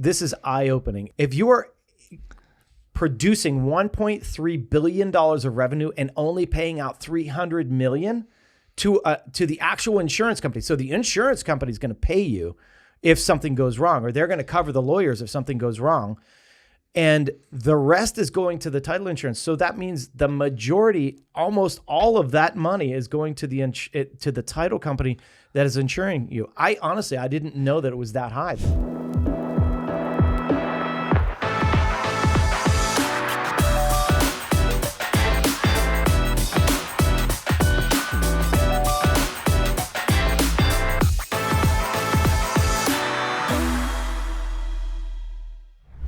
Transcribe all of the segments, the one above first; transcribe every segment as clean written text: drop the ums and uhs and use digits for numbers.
this is eye-opening. If you are producing $1.3 billion of revenue and only paying out $300 million to the actual insurance company. So the insurance company is going to pay you if something goes wrong, or they're going to cover the lawyers if something goes wrong. And the rest is going to the title insurance. So that means the majority, almost all of that money is going to the title company that is insuring you. I didn't know that it was that high.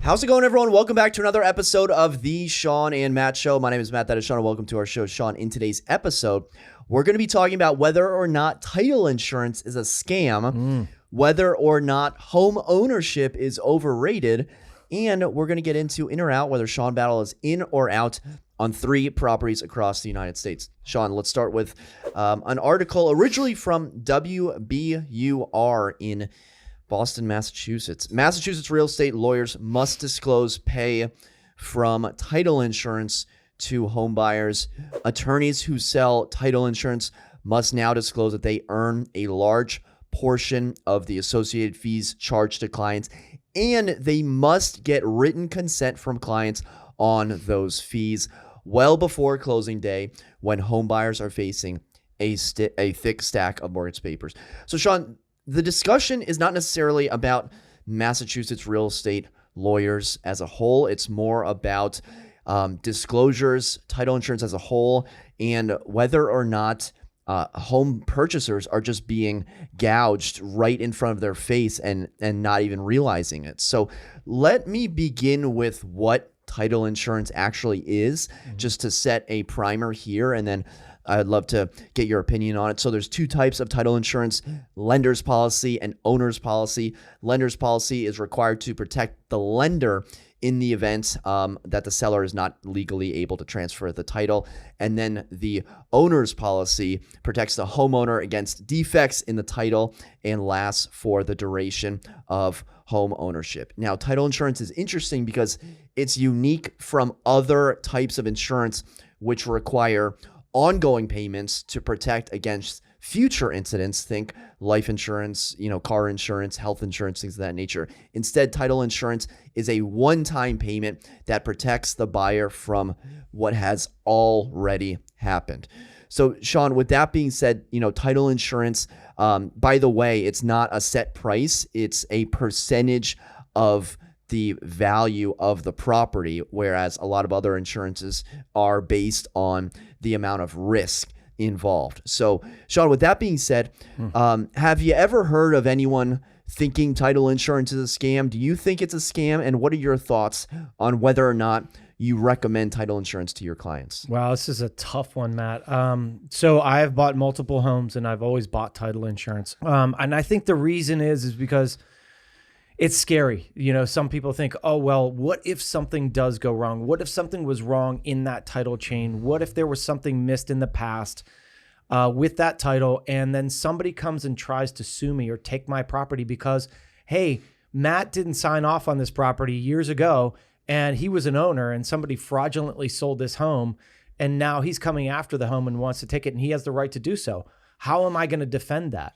How's it going, everyone? Welcome back to another episode of the Shawn and Matt Show. My name is Matt, that is Shawn, and welcome to our show, Shawn. In today's episode, we're going to be talking about whether or not title insurance is a scam, whether or not home ownership is overrated, and we're going to get into in or out, whether Shawn Battle is in or out on 3 properties across the United States. Shawn, let's start with an article originally from WBUR in Boston, Massachusetts. Massachusetts real estate lawyers must disclose pay from title insurance to home buyers. Attorneys who sell title insurance must now disclose that they earn a large portion of the associated fees charged to clients, and they must get written consent from clients on those fees well before closing day when home buyers are facing a thick stack of mortgage papers. So, Shawn, the discussion is not necessarily about Massachusetts real estate lawyers as a whole. It's more about disclosures, title insurance as a whole, and whether or not home purchasers are just being gouged right in front of their face and not even realizing it. So let me begin with what title insurance actually is, just to set a primer here, and then I'd love to get your opinion on it. So there's 2 types of title insurance: lender's policy and owner's policy. Lender's policy is required to protect the lender in the event that the seller is not legally able to transfer the title. And then the owner's policy protects the homeowner against defects in the title and lasts for the duration of home ownership. Now, title insurance is interesting because it's unique from other types of insurance which require ongoing payments to protect against future incidents. Think life insurance, car insurance, health insurance, things of that nature. Instead, title insurance is a one-time payment that protects the buyer from what has already happened. So, Shawn, with that being said, title insurance, by the way, it's not a set price. It's a percentage of the value of the property, whereas a lot of other insurances are based on the amount of risk involved. So, Shawn, with that being said, have you ever heard of anyone thinking title insurance is a scam? Do you think it's a scam? And what are your thoughts on whether or not you recommend title insurance to your clients? Wow, this is a tough one, Matt. So I've bought multiple homes and I've always bought title insurance. And I think the reason is because it's scary. Some people think, oh, well, what if something does go wrong? What if something was wrong in that title chain? What if there was something missed in the past with that title? And then somebody comes and tries to sue me or take my property because, hey, Matt didn't sign off on this property years ago and he was an owner and somebody fraudulently sold this home and now he's coming after the home and wants to take it and he has the right to do so. How am I going to defend that?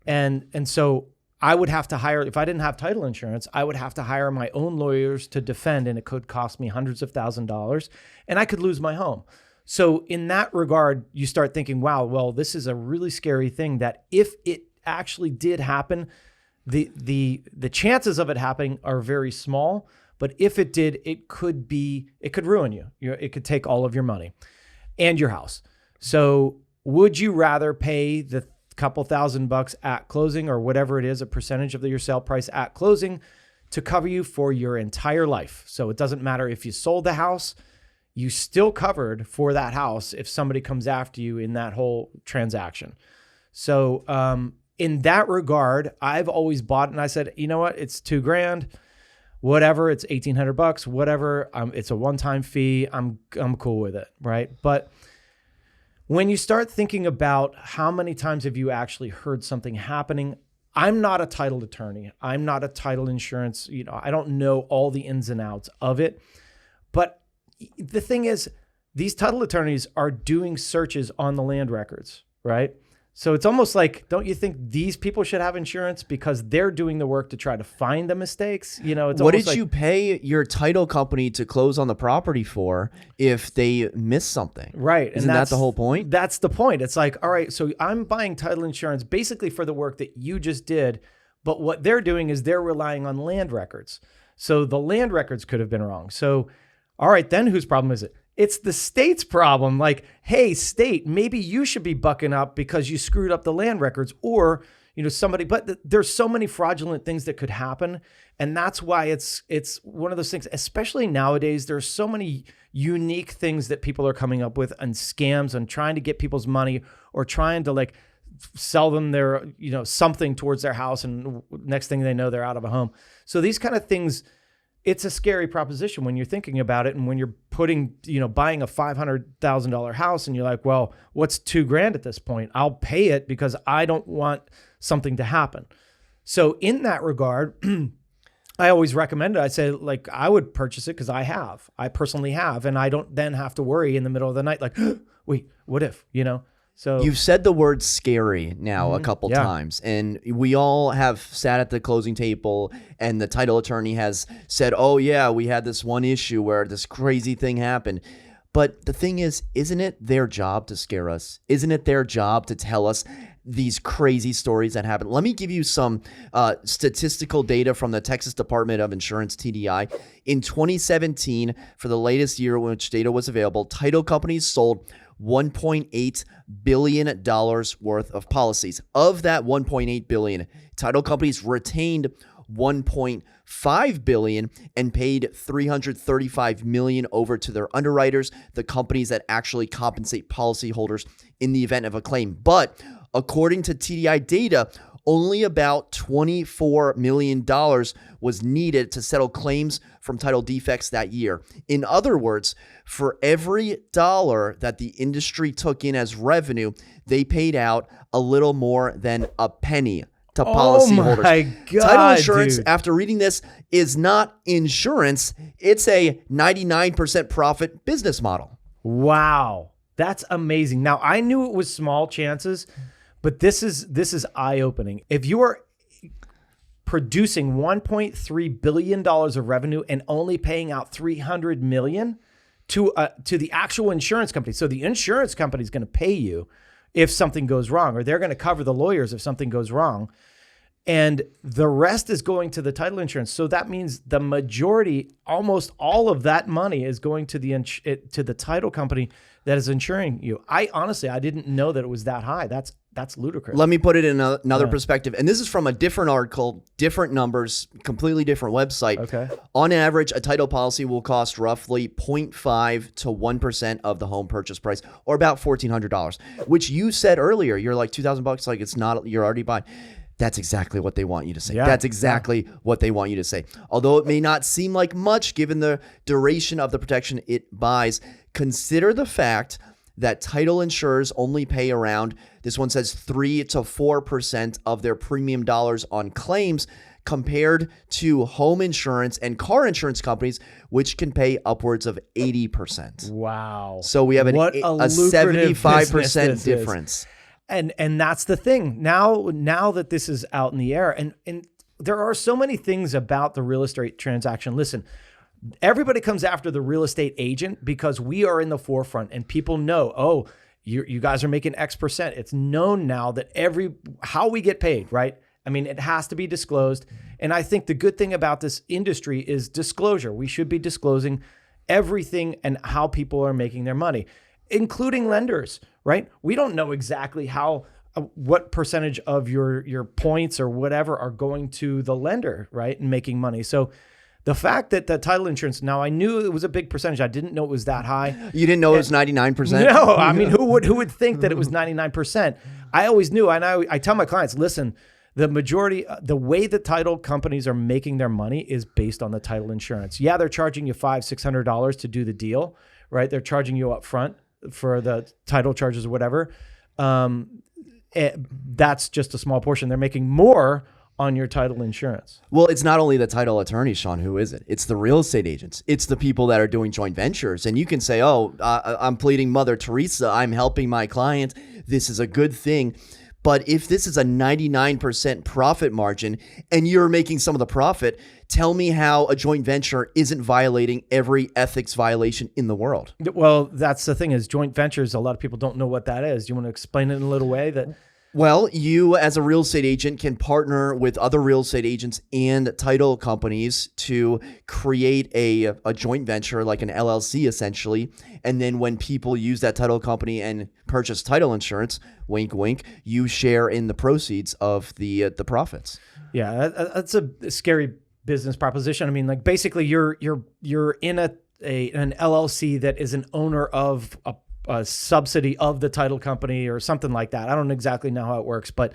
And so I would have to hire, if I didn't have title insurance, I would have to hire my own lawyers to defend, and it could cost me hundreds of thousands of dollars, and I could lose my home. So in that regard, you start thinking, wow, well, this is a really scary thing that if it actually did happen, the chances of it happening are very small, but if it did, it could ruin you. It could take all of your money and your house. So would you rather pay the couple $1,000 at closing or whatever it is, a percentage of your sale price at closing to cover you for your entire life? So it doesn't matter if you sold the house, you still covered for that house if somebody comes after you in that whole transaction. So in that regard, I've always bought it and I said, you know what, it's $2,000, whatever, it's $1,800, whatever. It's a one-time fee. I'm cool with it, right? But when you start thinking about how many times have you actually heard something happening I'm not a title attorney. I'm not a title insurance. I don't know all the ins and outs of it. But the thing is, these title attorneys are doing searches on the land records, right? So it's almost like, don't you think these people should have insurance because they're doing the work to try to find the mistakes? It's what did you pay your title company to close on the property for if they miss something? Right. Isn't that the whole point? That's the point. It's like, all right, so I'm buying title insurance basically for the work that you just did. But what they're doing is they're relying on land records. So the land records could have been wrong. So, all right, then whose problem is it? It's the state's problem. Like, hey, state, maybe you should be bucking up because you screwed up the land records, or somebody. But there's so many fraudulent things that could happen, and that's why it's one of those things. Especially nowadays, there's so many unique things that people are coming up with and scams and trying to get people's money or trying to like sell them their something towards their house, and next thing they know, they're out of a home. So these kind of things. It's a scary proposition when you're thinking about it. And when you're buying a $500,000 house and you're like, well, what's $2,000 at this point? I'll pay it because I don't want something to happen. So in that regard, I always recommend it. I say, like, I would purchase it because I personally have, and I don't then have to worry in the middle of the night, like, wait, what if, So you've said the word scary now a couple times, and we all have sat at the closing table and the title attorney has said, oh yeah, we had this one issue where this crazy thing happened. But the thing is, isn't it their job to scare us? Isn't it their job to tell us these crazy stories that happen? Let me give you some statistical data from the Texas Department of Insurance, TDI. In 2017, for the latest year in which data was available, title companies sold $1.8 billion worth of policies. Of that $1.8 billion, title companies retained $1.5 billion and paid $335 million over to their underwriters, the companies that actually compensate policyholders in the event of a claim. But according to TDI data, only about $24 million was needed to settle claims from title defects that year. In other words, for every dollar that the industry took in as revenue, they paid out a little more than a penny to policyholders. Oh my God, title insurance, dude. after reading this, is not insurance. It's a 99% profit business model. Wow. That's amazing. Now, I knew it was small chances, but this is eye-opening. If you are producing $1.3 billion of revenue and only paying out $300 million to the actual insurance company, so the insurance company is going to pay you if something goes wrong, or they're going to cover the lawyers if something goes wrong, and the rest is going to the title insurance. So that means the majority, almost all of that money, is going to the title company that is insuring you. I didn't know that it was that high. That's ludicrous. Let me put it in another perspective. And this is from a different article, different numbers, completely different website. Okay. On average, a title policy will cost roughly 0.5 to 1% of the home purchase price, or about $1,400, which you said earlier, you're like $2,000, like it's not, you're already buying. That's exactly what they want you to say. Yeah. That's exactly what they want you to say. Although it may not seem like much given the duration of the protection it buys, consider the fact that title insurers only pay around, this one says 3 to 4% of their premium dollars on claims, compared to home insurance and car insurance companies, which can pay upwards of 80%. Wow. So we have a lucrative 75% difference. And that's the thing. Now that this is out in the air, and there are so many things about the real estate transaction. Listen, everybody comes after the real estate agent because we are in the forefront and people know, oh, you guys are making X percent. It's known now that how we get paid, right? I mean, it has to be disclosed. And I think the good thing about this industry is disclosure. We should be disclosing everything and how people are making their money, including lenders, right? We don't know exactly what percentage of your points or whatever are going to the lender, right? And making money. So the fact that the title insurance, now I knew it was a big percentage. I didn't know it was that high. You didn't know it was 99%? No, I mean, who would think that it was 99%? I always knew. And I tell my clients, listen, the majority, the way the title companies are making their money is based on the title insurance. Yeah, they're charging you $500-$600 to do the deal, right? They're charging you up front for the title charges or whatever. that's just a small portion. They're making more on your title insurance. Well, it's not only the title attorneys, Shawn. Who is it? It's the real estate agents. It's the people that are doing joint ventures. And you can say, oh, I'm pleading Mother Teresa. I'm helping my client. This is a good thing. But if this is a 99% profit margin and you're making some of the profit, tell me how a joint venture isn't violating every ethics violation in the world. Well, that's the thing is joint ventures. A lot of people don't know what that is. Do you want to explain it in a little way? Well, you as a real estate agent can partner with other real estate agents and title companies to create a joint venture, like an LLC essentially. And then when people use that title company and purchase title insurance, wink, wink, you share in the proceeds of the profits. Yeah, that's a scary business proposition. I mean, like basically you're in an LLC that is an owner of a subsidy of the title company or something like that. I don't exactly know how it works, but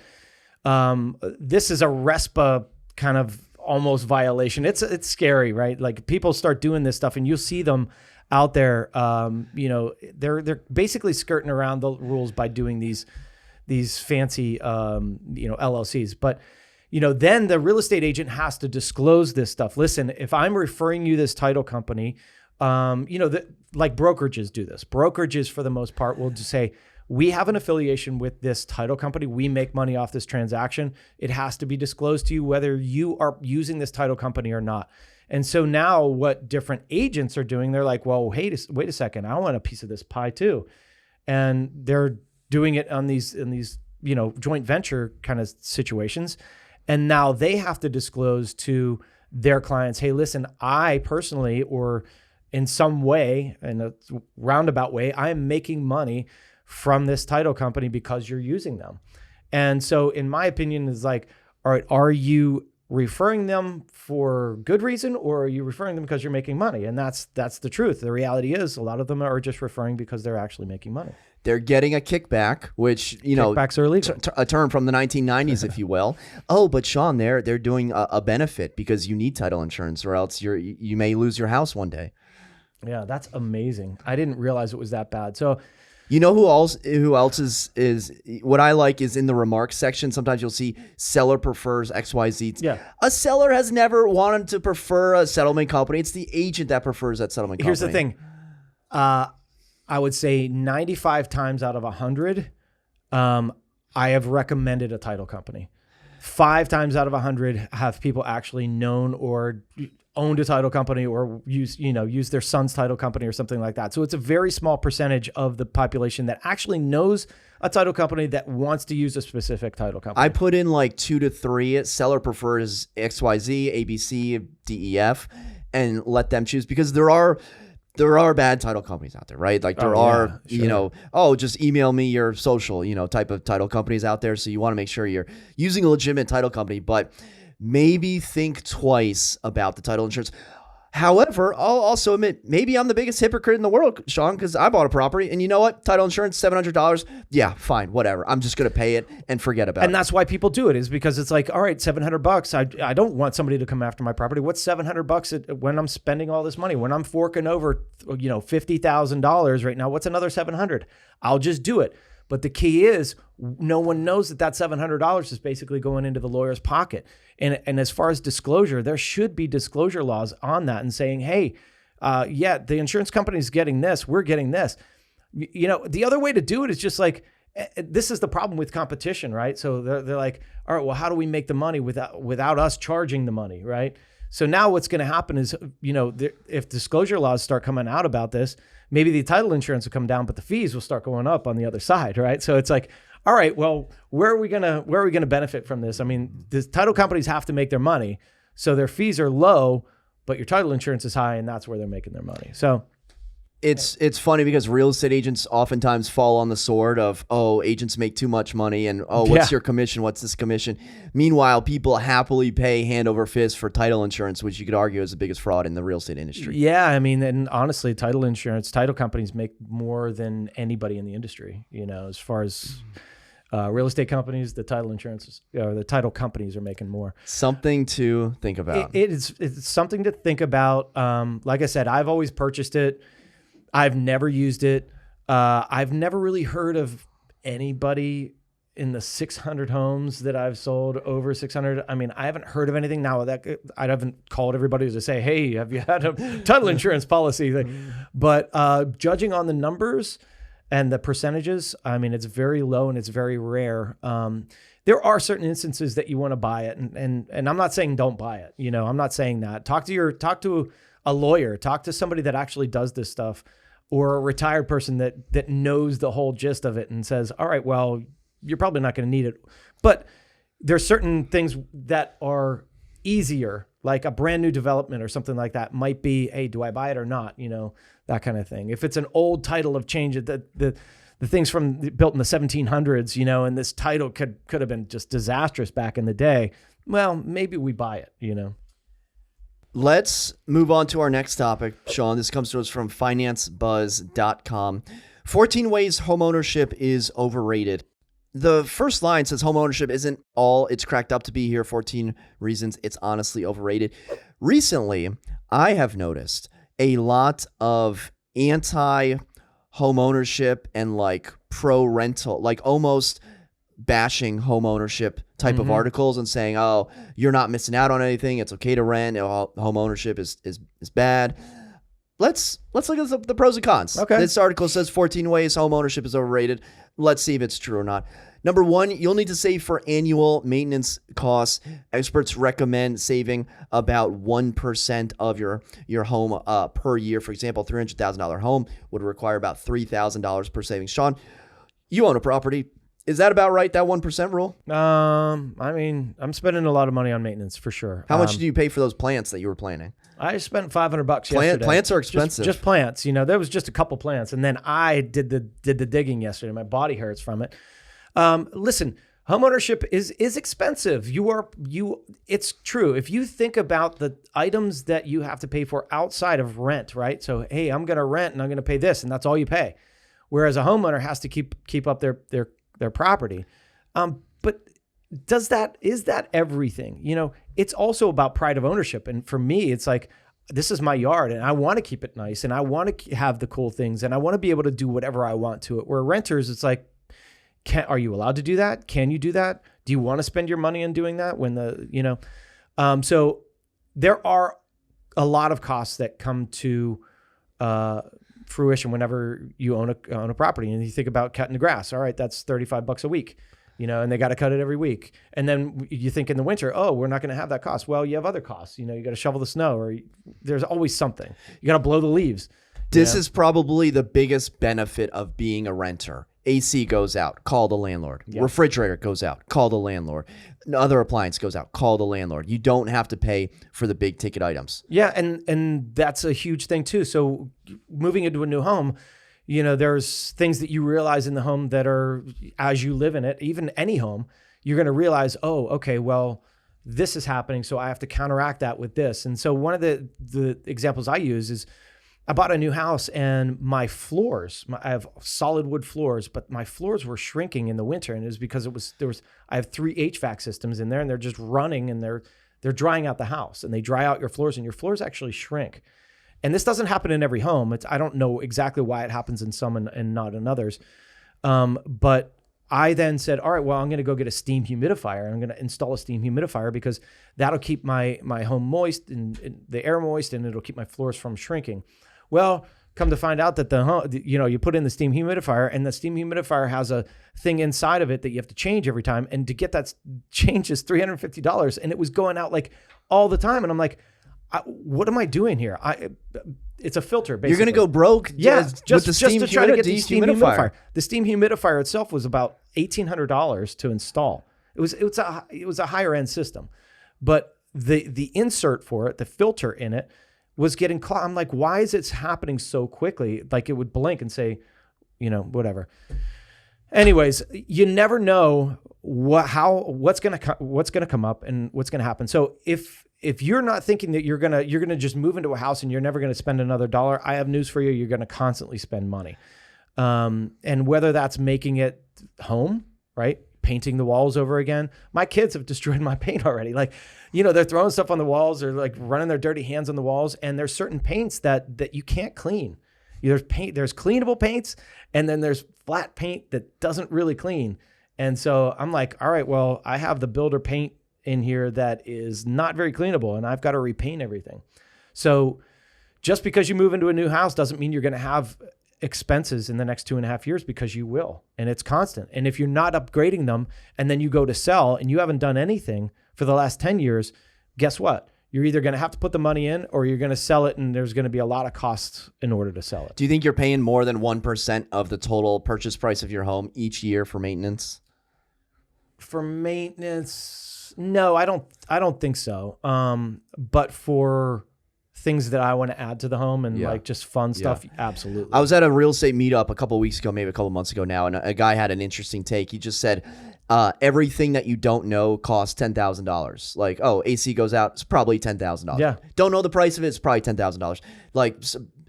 this is a RESPA kind of almost violation. It's scary, right? Like people start doing this stuff and you'll see them out there. They're basically skirting around the rules by doing these fancy LLCs. But then the real estate agent has to disclose this stuff. Listen, if I'm referring you this title company, like brokerages do this. Brokerages, for the most part, will just say, we have an affiliation with this title company. We make money off this transaction. It has to be disclosed to you whether you are using this title company or not. And so now what different agents are doing, they're like, well, wait a second. I want a piece of this pie too. And they're doing it on these joint venture kind of situations. And now they have to disclose to their clients, hey, listen, I personally, or in some way, in a roundabout way, I am making money from this title company because you're using them. And so in my opinion is like, all right, are you referring them for good reason or are you referring them because you're making money? And that's the truth. The reality is a lot of them are just referring because they're actually making money. They're getting a kickback, which, kickbacks are illegal. A term from the 1990s, if you will. Oh, but Shawn, they're doing a benefit because you need title insurance or else you may lose your house one day. Yeah, that's amazing. I didn't realize it was that bad. So, who else is what I like is in the remarks section. Sometimes you'll see seller prefers XYZ. Yeah. A seller has never wanted to prefer a settlement company. It's the agent that prefers that settlement company. Here's the thing. I would say 95 times out of 100, I have recommended a title company. 5 times out of 100 have people actually known or owned a title company or use their son's title company or something like that. So it's a very small percentage of the population that actually knows a title company that wants to use a specific title company. I put in like 2 to 3. Seller prefers XYZ, ABC, DEF, and let them choose because there are bad title companies out there, right? Like there are, sure. Just email me your social, type of title companies out there. So you want to make sure you're using a legitimate title company, but maybe think twice about the title insurance. However, I'll also admit, maybe I'm the biggest hypocrite in the world, Shawn, because I bought a property and you know what? Title insurance, $700. Yeah, fine, whatever. I'm just going to pay it and forget about it. And that's why people do it is because it's like, all right, $700. I don't want somebody to come after my property. What's $700 when I'm spending all this money? When I'm forking over, $50,000 right now, what's another $700? I'll just do it. But the key is no one knows that $700 is basically going into the lawyer's pocket. And as far as disclosure, there should be disclosure laws on that and saying, hey, the insurance company is getting this, we're getting this. The other way to do it is just like, this is the problem with competition, right? So they're like, all right, well, how do we make the money without us charging the money, right? So now what's going to happen is, if disclosure laws start coming out about this, maybe the title insurance will come down, but the fees will start going up on the other side, right? So it's like, all right, well, where are we gonna benefit from this? I mean, the title companies have to make their money, so their fees are low, but your title insurance is high, and that's where they're making their money. So it's funny because real estate agents oftentimes fall on the sword of, agents make too much money and, what's your commission? What's this commission? Meanwhile, people happily pay hand over fist for title insurance, which you could argue is the biggest fraud in the real estate industry. Yeah. I mean, and honestly, title companies make more than anybody in the industry, as far as real estate companies, the title insurances, or the title companies are making more. Something to think about. It's something to think about. Like I said, I've always purchased it. I've never used it. I've never really heard of anybody in the 600 homes that I've sold, over 600. I mean, I haven't heard of anything now that I haven't called everybody to say, hey, have you had a title insurance policy thing? But judging on the numbers and the percentages, I mean, it's very low and it's very rare. There are certain instances that you want to buy it. And I'm not saying don't buy it. You know, I'm not saying that. Talk to a lawyer, talk to somebody that actually does this stuff, or a retired person that knows the whole gist of it and says, all right, well, you're probably not going to need it. But there's certain things that are easier, like a brand new development or something like that might be, hey, do I buy it or not? You know, that kind of thing. If it's an old title of change, the things built in the 1700s, you know, and this title could have been just disastrous back in the day, well, maybe we buy it, you know. Let's move on to our next topic, Shawn. This comes to us from financebuzz.com. 14 ways homeownership is overrated. The first line says homeownership isn't all it's cracked up to be. Here 14 reasons it's honestly overrated. Recently, I have noticed a lot of anti-homeownership and like pro-rental, like almost bashing homeownership type of articles and saying, oh, you're not missing out on anything. It's okay to rent. Home ownership is bad. Let's look at the pros and cons. Okay. This article says 14 ways home ownership is overrated. Let's see if it's true or not. Number one, you'll need to save for annual maintenance costs. Experts recommend saving about 1% of your home per year. For example, a $300,000 home would require about $3,000 per savings. Shawn, you own a property. Is that about right, that 1% rule? I mean, I'm spending a lot of money on maintenance for sure. How much do you pay for those plants that you were planting? I spent $500 yesterday. Plants are expensive. Just plants. You know, there was just a couple plants, and then I did the digging yesterday. My body hurts from it. Listen, homeownership is expensive. It's true. If you think about the items that you have to pay for outside of rent, right? So, hey, I'm going to rent and I'm going to pay this, and that's all you pay. Whereas a homeowner has to keep up their property. But is that everything? You know, it's also about pride of ownership. And for me, it's like, this is my yard and I want to keep it nice and I want to have the cool things and I want to be able to do whatever I want to it. Where renters, it's like, are you allowed to do that? Can you do that? Do you want to spend your money on doing that so there are a lot of costs that come to, fruition whenever you own a property. And you think about cutting the grass. All right, that's $35 a week, you know, and they got to cut it every week. And then you think in the winter, oh, we're not going to have that cost. Well, you have other costs. You know, you got to shovel the snow, or there's always something. You got to blow the leaves. This is probably the biggest benefit of being a renter. AC goes out, call the landlord. Yeah. Refrigerator goes out, call the landlord. Other appliance goes out, call the landlord. You don't have to pay for the big ticket items. Yeah, and that's a huge thing too. So moving into a new home, you know, there's things that you realize in the home that are, as you live in it, even any home, you're going to realize, oh, okay, well, this is happening, so I have to counteract that with this. And so one of the examples I use is, I bought a new house and my floors, I have solid wood floors, but my floors were shrinking in the winter. And it was because I have 3 HVAC systems in there and they're just running and they're drying out the house, and they dry out your floors and your floors actually shrink. And this doesn't happen in every home. I don't know exactly why it happens in some and not in others. But I then said, all right, well, I'm going to go get a steam humidifier. I'm going to install a steam humidifier because that'll keep my home moist and the air moist, and it'll keep my floors from shrinking. Well, come to find out that you put in the steam humidifier, and the steam humidifier has a thing inside of it that you have to change every time. And to get that change is $350. And it was going out like all the time. And I'm like, what am I doing here? It's a filter, basically. You're going to go broke just to try to get the steam humidifier. The steam humidifier itself was about $1,800 to install. It was a higher end system, but the insert for it, the filter in it, was getting caught. I'm like, why is it happening so quickly? Like it would blink and say, you know, whatever. Anyways, you never know what's gonna come up and what's gonna happen. So if you're not thinking that you're gonna just move into a house and you're never gonna spend another dollar, I have news for you. You're gonna constantly spend money, and whether that's making it home, right? Painting the walls over again. My kids have destroyed my paint already. Like, you know, they're throwing stuff on the walls, they're like running their dirty hands on the walls, and there's certain paints that you can't clean. There's cleanable paints, and then there's flat paint that doesn't really clean. And so I'm like, all right, well, I have the builder paint in here that is not very cleanable, and I've got to repaint everything. So just because you move into a new house doesn't mean you're going to have expenses in the next 2.5 years, because you will. And it's constant. And if you're not upgrading them and then you go to sell and you haven't done anything for the last 10 years, guess what? You're either going to have to put the money in, or you're going to sell it, and there's going to be a lot of costs in order to sell it. Do you think you're paying more than 1% of the total purchase price of your home each year for maintenance? For maintenance, no, I don't think so. But for things that I want to add to the home and like just fun stuff, absolutely. I was at a real estate meetup a couple of weeks ago, maybe a couple of months ago now, and a guy had an interesting take. He just said, everything that you don't know costs $10,000. Like, oh, AC goes out, it's probably $10,000. Yeah. Don't know the price of it, it's probably $10,000. Like,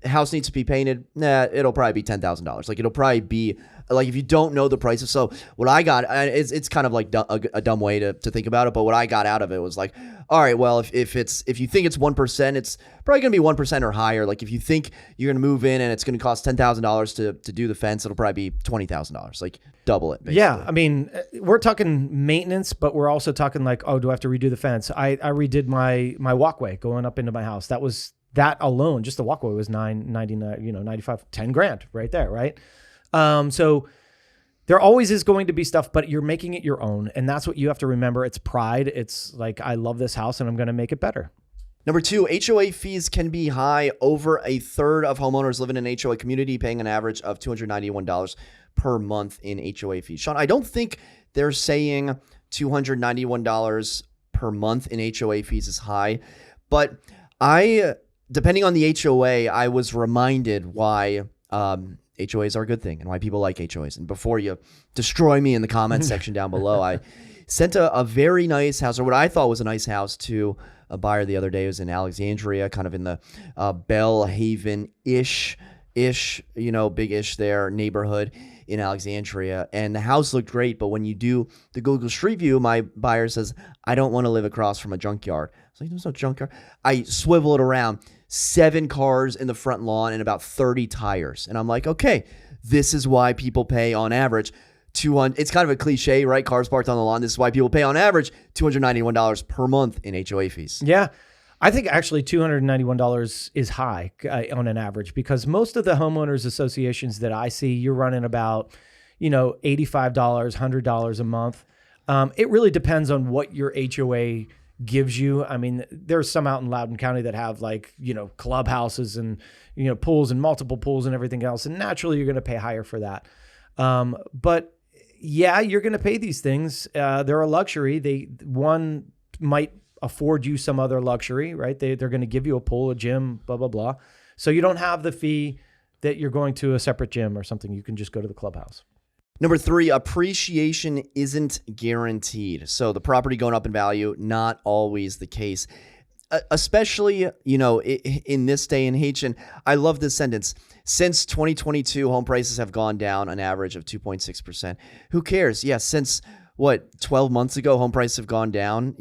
house needs to be painted, it'll probably be $10,000. Like, it'll probably be, like, if you don't know the price of, so what I got, it's kind of like a dumb way to think about it, but what I got out of it was like, all right, well, if you think it's 1%, it's probably going to be 1% or higher. Like, if you think you're going to move in and it's going to cost $10,000 to do the fence, it'll probably be $20,000. Like, double it, basically. Yeah, I mean, we're talking maintenance, but we're also talking like, oh, do I have to redo the fence? I redid my walkway going up into my house. That alone, just the walkway was $9.99, $95, $10,000 right there, right? So there always is going to be stuff, but you're making it your own. And that's what you have to remember. It's pride. It's like, I love this house and I'm going to make it better. Number 2, HOA fees can be high. Over a third of homeowners live in an HOA community, paying an average of $291 per month in HOA fees. Shawn, I don't think they're saying $291 per month in HOA fees is high, but depending on the HOA, I was reminded why HOAs are a good thing and why people like HOAs. And before you destroy me in the comments section down below, I sent a very nice house, or what I thought was a nice house, to a buyer the other day. It was in Alexandria, kind of in the Belle Haven-ish, big-ish there neighborhood in Alexandria. And the house looked great, but when you do the Google Street View, my buyer says, I don't want to live across from a junkyard. I was like, there's no junkyard. I swivel it around. 7 cars in the front lawn and about 30 tires. And I'm like, okay, this is why people pay on average $200. It's kind of a cliche, right? Cars parked on the lawn. This is why people pay on average $291 per month in HOA fees. Yeah. I think actually $291 is high on an average, because most of the homeowners associations that I see, you're running about, $85, $100 a month. It really depends on what your HOA gives you. I mean, there's some out in Loudoun County that have clubhouses and, pools and multiple pools and everything else. And naturally you're going to pay higher for that. But yeah, you're going to pay these things. They're a luxury. One might afford you some other luxury, right? They're going to give you a pool, a gym, blah, blah, blah. So you don't have the fee that you're going to a separate gym or something. You can just go to the clubhouse. Number 3, appreciation isn't guaranteed. So the property going up in value, not always the case, especially, in this day and age. And I love this sentence. Since 2022, home prices have gone down an average of 2.6%. Who cares? Yeah, since 12 months ago, home prices have gone down.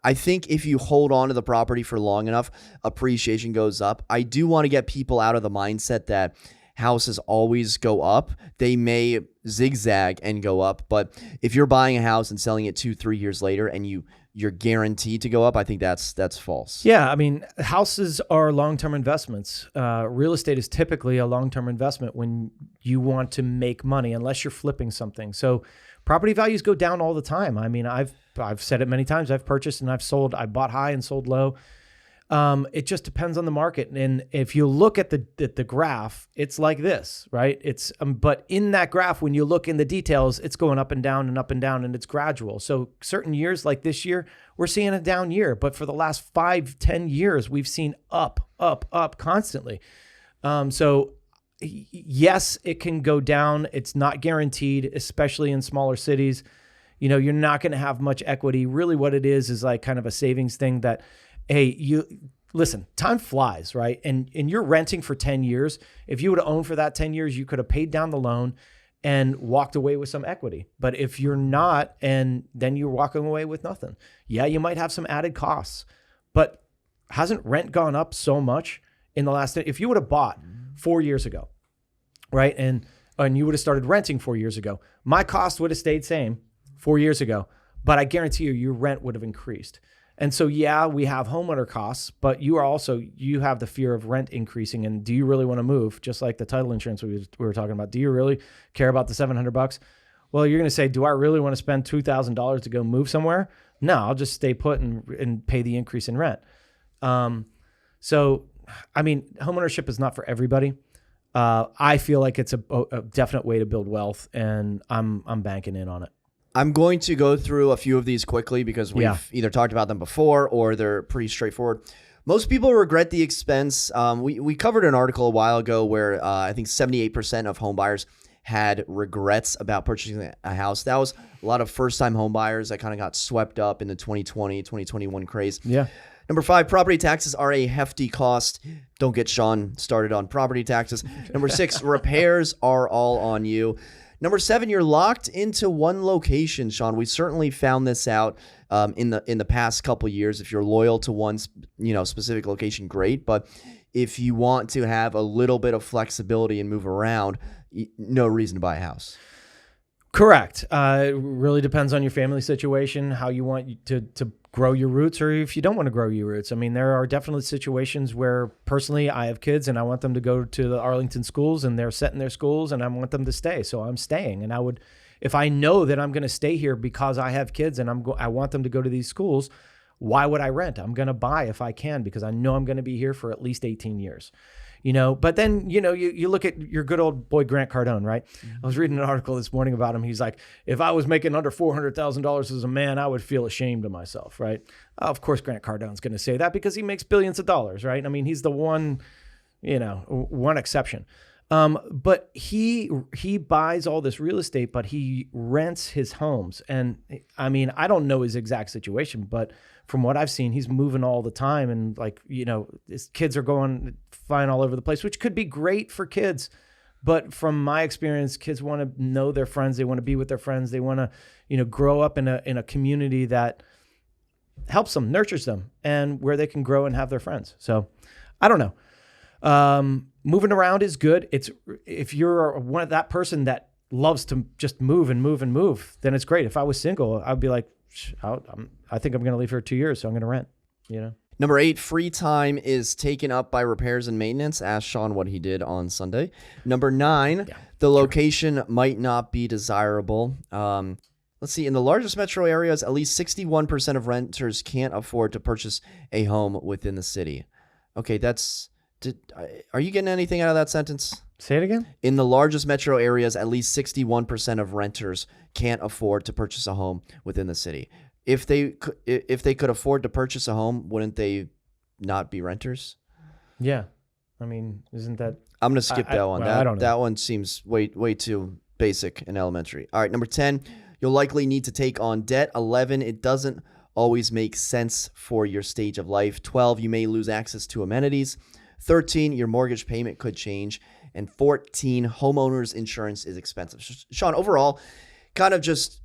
I think if you hold on to the property for long enough, appreciation goes up. I do want to get people out of the mindset that houses always go up. They may zigzag and go up, but if you're buying a house and selling it 2-3 years later and you're guaranteed to go up, I think that's false. Yeah, I mean, houses are long-term investments. Real estate is typically a long-term investment when you want to make money, unless you're flipping something. So property values go down all the time. I mean, I've said it many times. I've purchased and I've sold. I bought high and sold low. It just depends on the market. And if you look at the graph, it's like this, right? It's but in that graph, when you look in the details, it's going up and down and up and down, and it's gradual. So certain years like this year, we're seeing a down year, but for the last 5-10 years, we've seen up constantly. So yes, it can go down. It's not guaranteed, especially in smaller cities. You're not going to have much equity. Really what it is like kind of a savings thing that, hey, listen, time flies, right? And you're renting for 10 years. If you would have owned for that 10 years, you could have paid down the loan and walked away with some equity. But if you're not, and then you're walking away with nothing. Yeah, you might have some added costs, but hasn't rent gone up so much in the last, if you would have bought 4 years ago, right? And and you would have started renting 4 years ago, my cost would have stayed same 4 years ago, but I guarantee you your rent would have increased. And so, yeah, we have homeowner costs, but you have the fear of rent increasing. And do you really want to move? Just like the title insurance we were talking about. Do you really care about the $700? Well, you're going to say, do I really want to spend $2,000 to go move somewhere? No, I'll just stay put and pay the increase in rent. So, I mean, homeownership is not for everybody. I feel like it's a definite way to build wealth, and I'm banking in on it. I'm going to go through a few of these quickly because we've either talked about them before or they're pretty straightforward. Most people regret the expense. We covered an article a while ago where I think 78% of home buyers had regrets about purchasing a house. That was a lot of first-time home buyers that kind of got swept up in the 2020, 2021 craze. Yeah. Number 5, property taxes are a hefty cost. Don't get Shawn started on property taxes. Number 6, repairs are all on you. Number 7, you're locked into one location, Shawn. We certainly found this out in the past couple years. If you're loyal to one specific location, great. But if you want to have a little bit of flexibility and move around, no reason to buy a house. Correct. It really depends on your family situation, how you want to grow your roots, or if you don't want to grow your roots. I mean, there are definitely situations where personally I have kids and I want them to go to the Arlington schools and they're set in their schools and I want them to stay. So I'm staying, and I would, if I know that I'm going to stay here because I have kids and I want them to go to these schools, why would I rent? I'm going to buy if I can, because I know I'm going to be here for at least 18 years. But then, you look at your good old boy, Grant Cardone, right? Mm-hmm. I was reading an article this morning about him. He's like, if I was making under $400,000 as a man, I would feel ashamed of myself, right? Of course, Grant Cardone's going to say that because he makes billions of dollars, right? I mean, he's the one exception. But he buys all this real estate, but he rents his homes. And I mean, I don't know his exact situation, but from what I've seen, he's moving all the time. And his kids are going flying all over the place, which could be great for kids. But from my experience, kids want to know their friends. They want to be with their friends. They want to, grow up in a community that helps them, nurtures them, and where they can grow and have their friends. So I don't know. Moving around is good. If you're that person that loves to just move and move and move, then it's great. If I was single, I'd be like, I think I'm going to leave here 2 years, so I'm going to rent, Number 8, free time is taken up by repairs and maintenance. Ask Shawn what he did on Sunday. Number 9, the location might not be desirable. Let's see. In the largest metro areas, at least 61% of renters can't afford to purchase a home within the city. Okay, are you getting anything out of that sentence? Say it again. In the largest metro areas, at least 61% of renters can't afford to purchase a home within the city. If they could afford to purchase a home, wouldn't they not be renters? Yeah. I mean, isn't that... I'm going to skip that one. I don't know. That one seems way too basic and elementary. All right, number 10, you'll likely need to take on debt. 11, it doesn't always make sense for your stage of life. 12, you may lose access to amenities. 13, your mortgage payment could change. And 14, homeowners insurance is expensive. Shawn, overall, kind of just,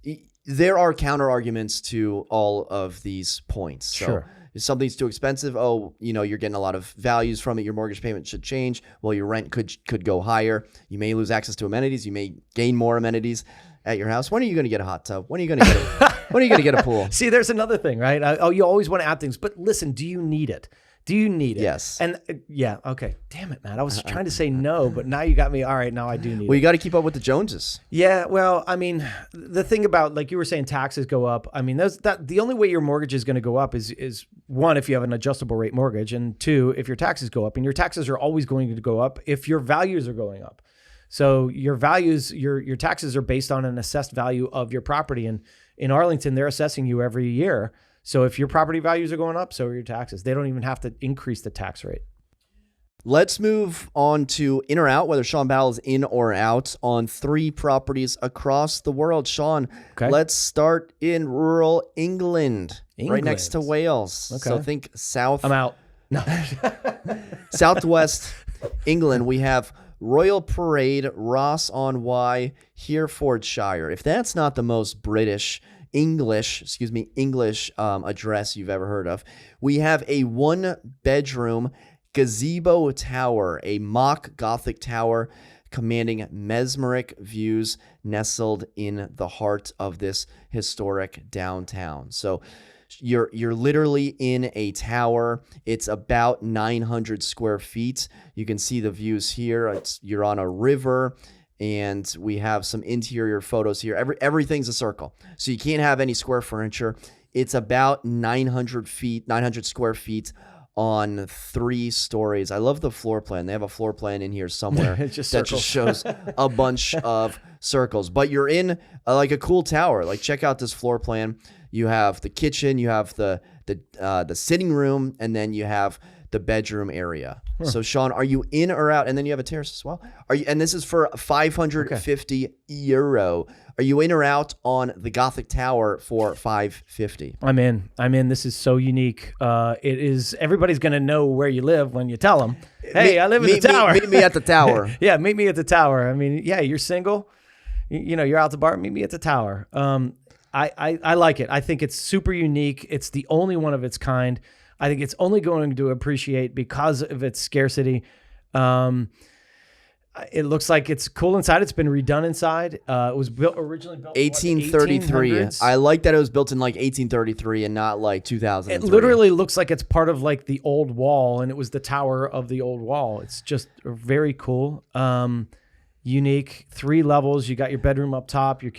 there are counter arguments to all of these points. So sure. If something's too expensive, you're getting a lot of values from it. Your mortgage payment should change. Well, your rent could go higher. You may lose access to amenities. You may gain more amenities at your house. When are you going to get a hot tub? When are you going to get a pool? See, there's another thing, right? You always want to add things, but listen, do you need it? Do you need it? Yes. And yeah, okay. Damn it, Matt. I was trying to say no, but now you got me. All right, now I do need it. Well, you got to keep up with the Joneses. Yeah, well, I mean, the thing about, like you were saying, taxes go up. I mean, the only way your mortgage is going to go up is one, if you have an adjustable rate mortgage, and two, if your taxes go up. And your taxes are always going to go up if your values are going up. So your values, your taxes are based on an assessed value of your property. And in Arlington, they're assessing you every year. So if your property values are going up, so are your taxes. They don't even have to increase the tax rate. Let's move on to in or out, whether Shawn Battle is in or out on 3 properties across the world. Shawn, Let's start in rural England, right next to Wales. Okay. So think south. I'm out. No. Southwest England. We have Royal Parade, Ross-on-Wye, Herefordshire. If that's not the most English address you've ever heard of. We have a 1-bedroom gazebo tower, a mock Gothic tower commanding mesmeric views nestled in the heart of this historic downtown. So you're literally in a tower. It's about 900 square feet. You can see the views here. You're on a river, and we have some interior photos here. Everything's a circle, so you can't have any square furniture. It's about 900 square feet on 3 stories. I love the floor plan. They have a floor plan in here somewhere that just shows a bunch of circles. But you're in like a cool tower. Like, check out this floor plan. You have the kitchen, you have the sitting room, and then you have the bedroom area. So, Shawn, are you in or out? And then you have a terrace as well. Are you? And this is for 550 euro. Are you in or out on the Gothic Tower for 550? I'm in. This is so unique. It is. Everybody's going to know where you live when you tell them, hey, I live in the tower. Meet me at the tower. Yeah, meet me at the tower. I mean, yeah, you're single. You're out the bar. Meet me at the tower. I like it. I think it's super unique. It's the only one of its kind. I think it's only going to appreciate because of its scarcity. It looks like it's cool inside. It's been redone inside. It was originally built 1833. I like that it was built in like 1833 and not like 2003. It literally looks like it's part of like the old wall, and it was the tower of the old wall. It's just very cool. Unique. 3 levels. You got your bedroom up top, your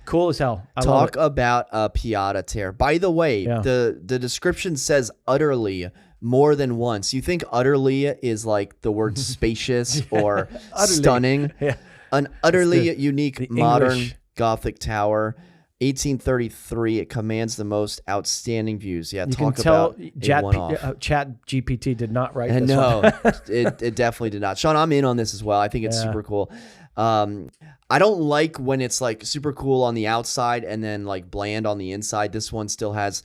cool as hell. Talk about a piata tear. By the way, the description says utterly more than once. You think utterly is like the word spacious or stunning. Yeah. An utterly unique modern Gothic tower. 1833. It commands the most outstanding views. Yeah, you talk about a one-off. Chat GPT did not write this No, one. it definitely did not. Shawn, I'm in on this as well. I think it's super cool. I don't like when it's like super cool on the outside and then like bland on the inside. This one still has,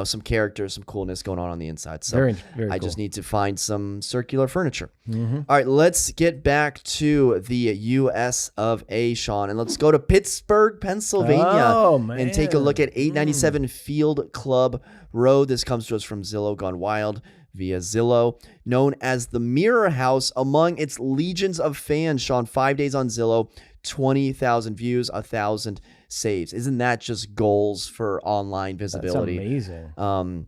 some character, some coolness going on the inside. So very cool. I just need to find some circular furniture. Mm-hmm. All right, let's get back to the U.S. of A, Shawn, and let's go to Pittsburgh, Pennsylvania, and take a look at 897 Field Club Road. This comes to us from Zillow Gone Wild via Zillow, known as the Mirror House among its legions of fans. Shawn, 5 days on Zillow, 20,000 views, 1,000 saves. Isn't that just goals for online visibility? That's amazing.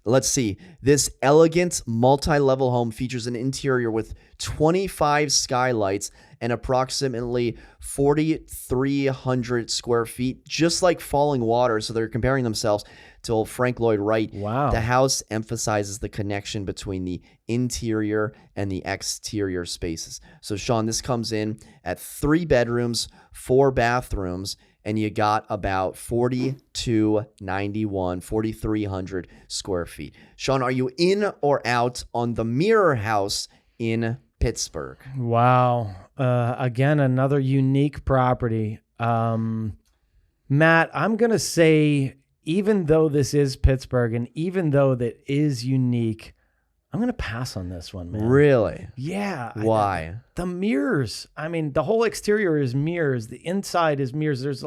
Let's see. This elegant multi-level home features an interior with 25 skylights and approximately 4,300 square feet, just like Falling Water. So they're comparing themselves to old Frank Lloyd Wright. Wow. The house emphasizes the connection between the interior and the exterior spaces. So, Shawn, this comes in at 3 bedrooms, 4 bathrooms, and you got about 4,300 square feet. Shawn, are you in or out on the Mirror House in Pittsburgh? Wow. Again, another unique property. Matt, I'm going to say, even though this is Pittsburgh and even though that is unique, I'm going to pass on this one, man. Really? Yeah. Why? The mirrors. I mean, the whole exterior is mirrors. The inside is mirrors. There's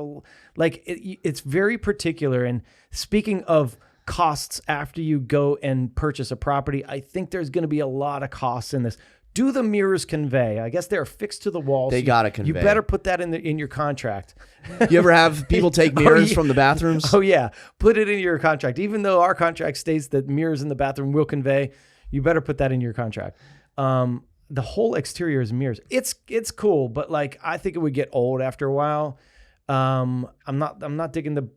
it's very particular. And speaking of costs after you go and purchase a property, I think there's going to be a lot of costs in this. Do the mirrors convey? I guess they're affixed to the walls. They got to convey. You better put that in your contract. You ever have people take mirrors from the bathrooms? Oh, yeah. Put it in your contract. Even though our contract states that mirrors in the bathroom will convey, you better put that in your contract. The whole exterior is mirrors. It's cool, but like I think it would get old after a while. I'm not digging the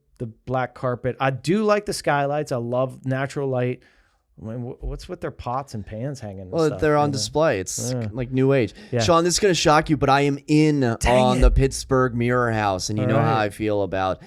black carpet. I do like the skylights. I love natural light. I mean, what's with their pots and pans hanging? Well, stuff, they're on display. It's like new age. Yeah. Shawn, this is going to shock you, but I am in on the Pittsburgh Mirror House, and you know how I feel about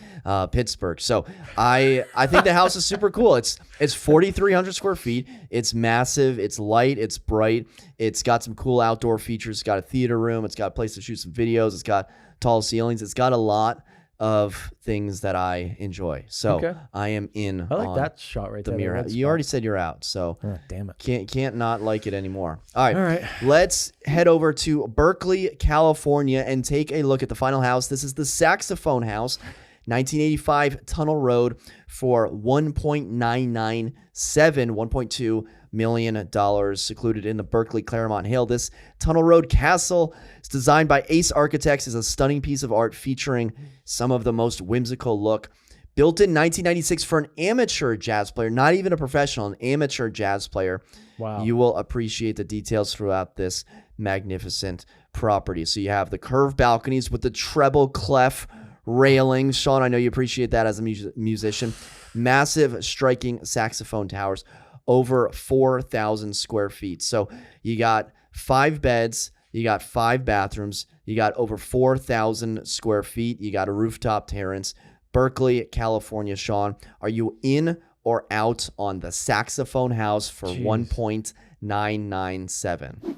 Pittsburgh. So I think the house is super cool. It's 4,300 square feet. It's massive. It's light. It's bright. It's got some cool outdoor features. It's got a theater room. It's got a place to shoot some videos. It's got tall ceilings. It's got a lot of things that I enjoy. So I am in. I like that shot right the there. Mirror. You already said you're out, so damn it. Can't not like it anymore. All right. Let's head over to Berkeley, California, and take a look at the final house. This is the Saxophone house, 1985 Tunnel Road for 1.997, 1.2 million, secluded in the Berkeley Claremont Hill. This Tunnel Road Castle is designed by Ace Architects, is a stunning piece of art featuring some of the most whimsical look. Built in 1996 for an amateur jazz player, not even a professional, an amateur jazz player. Wow. You will appreciate the details throughout this magnificent property. So you have the curved balconies with the treble clef railings. Shawn, I know you appreciate that as a musician. Massive striking saxophone towers, over 4,000 square feet. So you got 5 beds, you got 5 bathrooms, you got over 4,000 square feet, you got a rooftop terrace. Berkeley, California. Shawn, are you in or out on the Saxophone house for $1.997?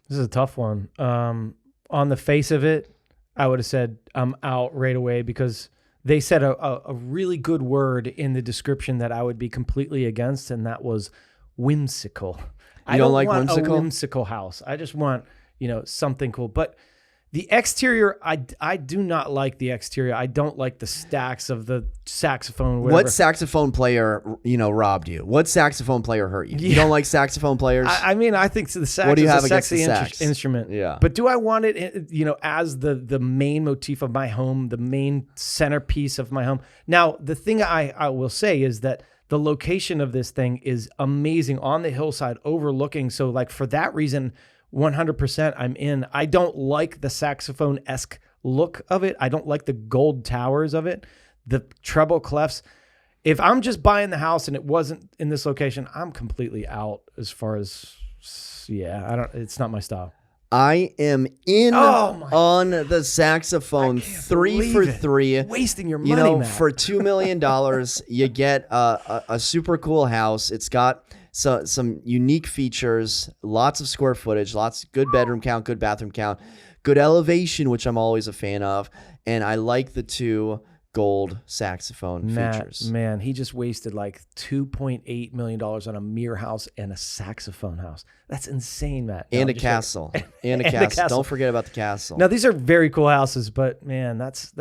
This is a tough one. On the face of it, I would have said I'm out right away because they said a really good word in the description that I would be completely against, and that was whimsical. I don't like want whimsical? a whimsical house. I just want, something cool. But the exterior, I do not like the exterior. I don't like the stacks of the saxophone. Whatever. What saxophone player, robbed you? What saxophone player hurt you? You don't like saxophone players? I mean, I think the sax What do you is have a against sexy the sax? instrument. Yeah. But do I want it, as the main motif of my home, the main centerpiece of my home? Now, the thing I will say is that the location of this thing is amazing on the hillside overlooking. So like for that reason, 100% I'm in. I don't like the saxophone-esque look of it. I don't like the gold towers of it, the treble clefs. If I'm just buying the house and it wasn't in this location, I'm completely out as far as, it's not my style. I am in on the saxophone. 3 for 3. Wasting your money, Matt. For $2 million, you get a super cool house. It's got some unique features, lots of square footage, lots good bedroom count, good bathroom count, good elevation, which I'm always a fan of, and I like the 2 gold saxophone features. Man, he just wasted like $2.8 million on a mere house and a saxophone house. That's insane, Matt. And a castle. And a castle. Don't forget about the castle. Now, these are very cool houses, but man, that's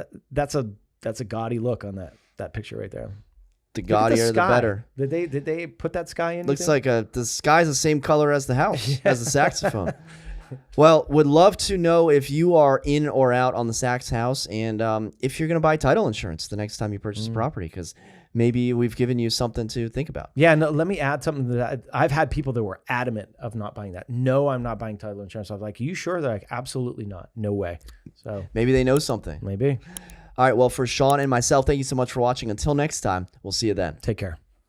a gaudy look on that picture right there. The gaudier, the better. Did they put that sky in? Looks like the sky's the same color as the house, as the saxophone. Well, would love to know if you are in or out on the Sax house, and if you're going to buy title insurance the next time you purchase a property, because maybe we've given you something to think about. Yeah, no, let me add something to that. I've had people that were adamant of not buying that. No, I'm not buying title insurance. I was like, you sure? They're like, absolutely not. No way. So maybe they know something. Maybe. All right, well, for Shawn and myself, thank you so much for watching. Until next time, we'll see you then. Take care.